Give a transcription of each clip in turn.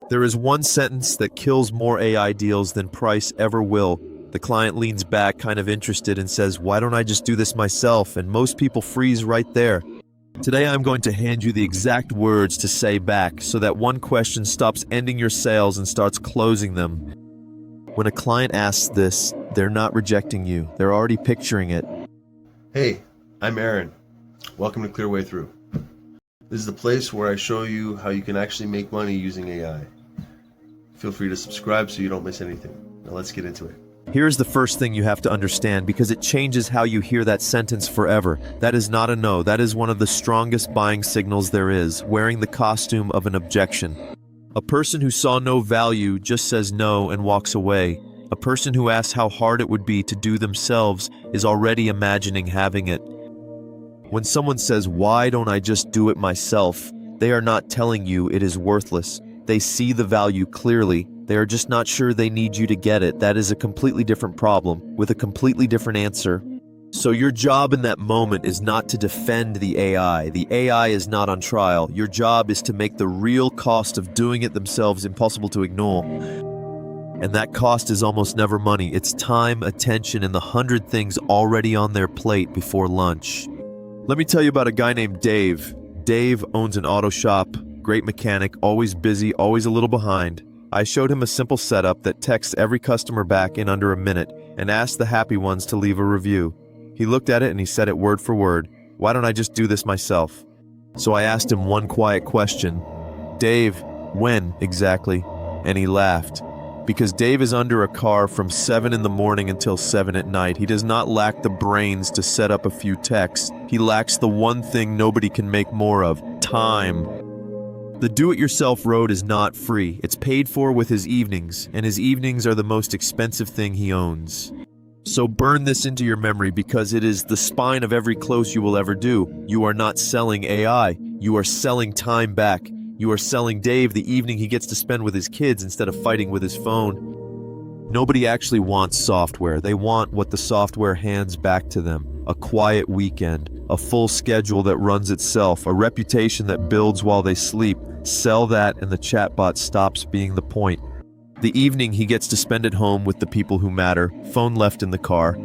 There is one sentence that kills more AI deals than price ever will. The client leans back, kind of interested, and says, "Why don't I just do this myself?" And most people freeze right there. Today I'm going to hand you the exact words to say back so that one question stops ending your sales and starts closing them. When a client asks this, they're not rejecting you. They're already picturing it. Hey, I'm Aaron. Welcome to Clear Way Through. This is the place where I show you how you can actually make money using AI. Feel free to subscribe so you don't miss anything. Now let's get into it. Here's the first thing you have to understand, because it changes how you hear that sentence forever. That is not a no. That is one of the strongest buying signals there is, wearing the costume of an objection. A person who saw no value just says no and walks away. A person who asks how hard it would be to do themselves is already imagining having it. When someone says, "Why don't I just do it myself?" they are not telling you it is worthless. They see the value clearly. They are just not sure they need you to get it. That is a completely different problem, with a completely different answer. So your job in that moment is not to defend the AI. The AI is not on trial. Your job is to make the real cost of doing it themselves impossible to ignore. And that cost is almost never money. It's time, attention, and the 100 things already on their plate before lunch. Let me tell you about a guy named Dave. Dave owns an auto shop, great mechanic, always busy, always a little behind. I showed him a simple setup that texts every customer back in under a minute and asked the happy ones to leave a review. He looked at it and he said it word for word. "Why don't I just do this myself?" So I asked him one quiet question. "Dave, when exactly?" And he laughed. Because Dave is under a car from 7 in the morning until 7 at night. He does not lack the brains to set up a few texts. He lacks the one thing nobody can make more of: time. The do-it-yourself road is not free. It's paid for with his evenings, and his evenings are the most expensive thing he owns. So burn this into your memory, because it is the spine of every close you will ever do. You are not selling AI. You are selling time back. You are selling Dave the evening he gets to spend with his kids instead of fighting with his phone. Nobody actually wants software. They want what the software hands back to them. A quiet weekend, a full schedule that runs itself, a reputation that builds while they sleep. Sell that and the chatbot stops being the point. The evening he gets to spend at home with the people who matter, phone left in the car.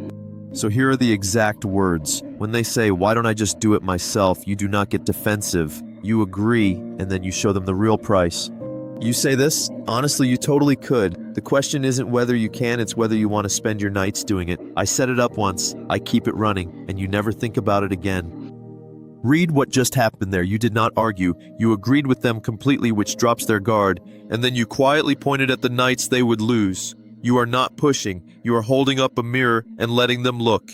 So here are the exact words. When they say, "Why don't I just do it myself?" you do not get defensive. You agree, and then you show them the real price. You say this, "Honestly, you totally could. The question isn't whether you can, it's whether you want to spend your nights doing it. I set it up once, I keep it running, and you never think about it again." Read what just happened there. You did not argue. You agreed with them completely, which drops their guard, and then you quietly pointed at the nights they would lose. You are not pushing. You are holding up a mirror and letting them look.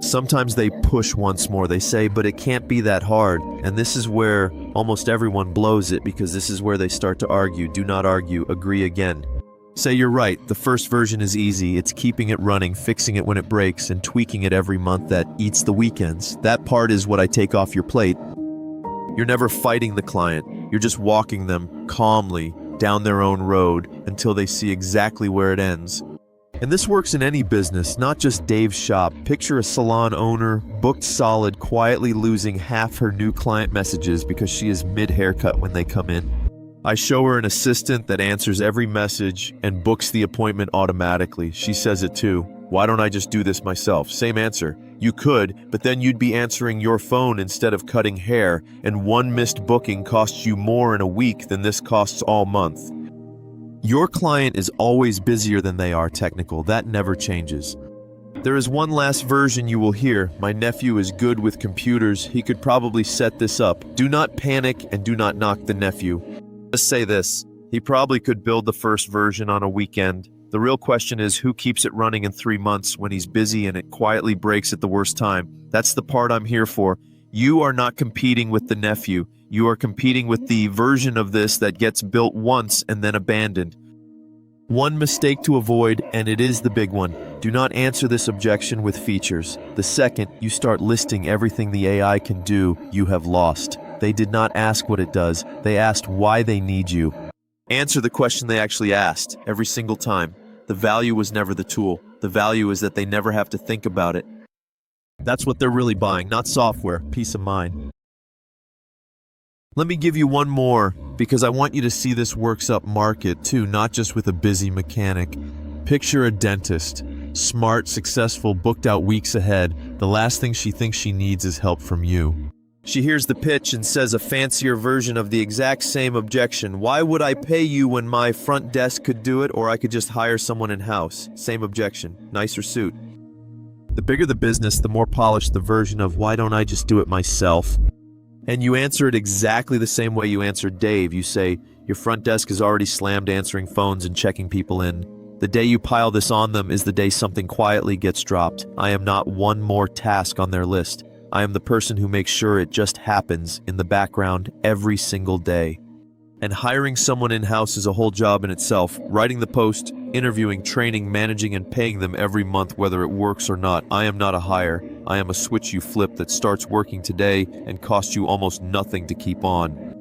Sometimes they push once more. They say, "But it can't be that hard." And this is where almost everyone blows it, because this is where they start to argue. Do not argue. Agree again. Say, "You're right. The first version is easy. It's keeping it running, fixing it when it breaks, and tweaking it every month that eats the weekends. That part is what I take off your plate." You're never fighting the client. You're just walking them calmly down their own road until they see exactly where it ends. And this works in any business, not just Dave's shop. Picture a salon owner, booked solid, quietly losing half her new client messages because she is mid-haircut when they come in. I show her an assistant that answers every message and books the appointment automatically. She says it too. "Why don't I just do this myself?" Same answer. You could, but then you'd be answering your phone instead of cutting hair, and one missed booking costs you more in a week than this costs all month. Your client is always busier than they are technical. That never changes. There is one last version you will hear. "My nephew is good with computers. He could probably set this up." Do not panic and do not knock the nephew. Just say this: he probably could build the first version on a weekend. The real question is, who keeps it running in 3 months when he's busy and it quietly breaks at the worst time? That's the part I'm here for. You are not competing with the nephew. You are competing with the version of this that gets built once and then abandoned. One mistake to avoid, and it is the big one. Do not answer this objection with features. The second you start listing everything the AI can do, you have lost. They did not ask what it does. They asked why they need you. Answer the question they actually asked every single time. The value was never the tool. The value is that they never have to think about it. That's what they're really buying, not software, peace of mind. Let me give you one more, because I want you to see this works up market too, not just with a busy mechanic. Picture a dentist. Smart, successful, booked out weeks ahead. The last thing she thinks she needs is help from you. She hears the pitch and says a fancier version of the exact same objection. Why would I pay you when my front desk could do it, or I could just hire someone in-house? Same objection. Nicer suit. The bigger the business, the more polished the version of why don't I just do it myself? And you answer it exactly the same way you answered Dave. You say, your front desk is already slammed answering phones and checking people in. The day you pile this on them is the day something quietly gets dropped. I am not one more task on their list. I am the person who makes sure it just happens in the background every single day. And hiring someone in-house is a whole job in itself. Writing the post, interviewing, training, managing, and paying them every month whether it works or not. I am not a hire. I am a switch you flip that starts working today and costs you almost nothing to keep on.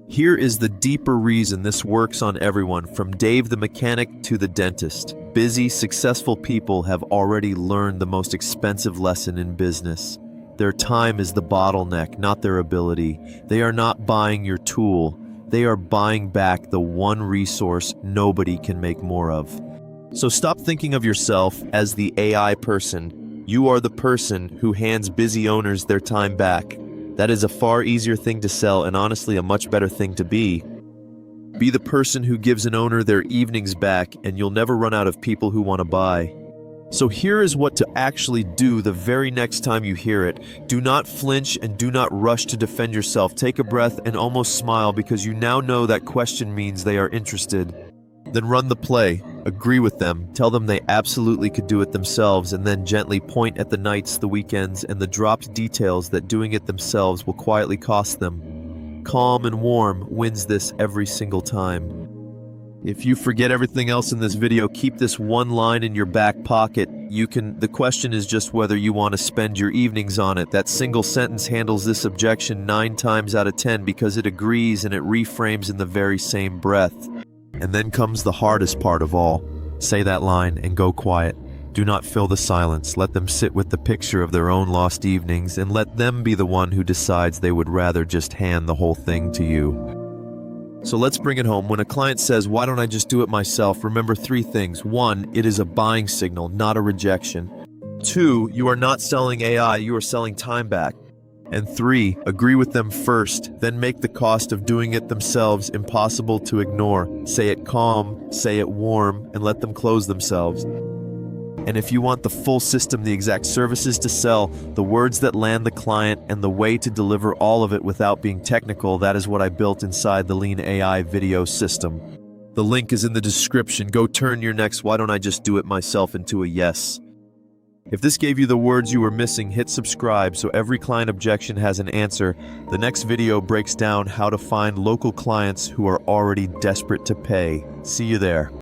Here is the deeper reason this works on everyone, from Dave the mechanic to the dentist. Busy, successful people have already learned the most expensive lesson in business. Their time is the bottleneck, not their ability. They are not buying your tool. They are buying back the one resource nobody can make more of. So stop thinking of yourself as the AI person. You are the person who hands busy owners their time back. That is a far easier thing to sell and honestly a much better thing to be. Be the person who gives an owner their evenings back, and you'll never run out of people who want to buy. So here is what to actually do the very next time you hear it. Do not flinch and do not rush to defend yourself. Take a breath and almost smile, because you now know that question means they are interested. Then run the play. Agree with them. Tell them they absolutely could do it themselves, and then gently point at the nights, the weekends, and the dropped details that doing it themselves will quietly cost them. Calm and warm wins this every single time. If you forget everything else in this video, keep this one line in your back pocket. The question is just whether you want to spend your evenings on it. That single sentence handles this objection 9 times out of 10 because it agrees and it reframes in the very same breath. And then comes the hardest part of all. Say that line and go quiet. Do not fill the silence. Let them sit with the picture of their own lost evenings, and let them be the one who decides they would rather just hand the whole thing to you. So let's bring it home. When a client says, why don't I just do it myself? Remember 3 things. 1, it is a buying signal, not a rejection. 2, you are not selling AI, you are selling time back. And 3, agree with them first, then make the cost of doing it themselves impossible to ignore. Say it calm, say it warm, and let them close themselves. And if you want the full system, the exact services to sell, the words that land the client, and the way to deliver all of it without being technical, that is what I built inside the Lean AI video system. The link is in the description. Go turn your next why don't I just do it myself into a yes. If this gave you the words you were missing, hit subscribe so every client objection has an answer. The next video breaks down how to find local clients who are already desperate to pay. See you there.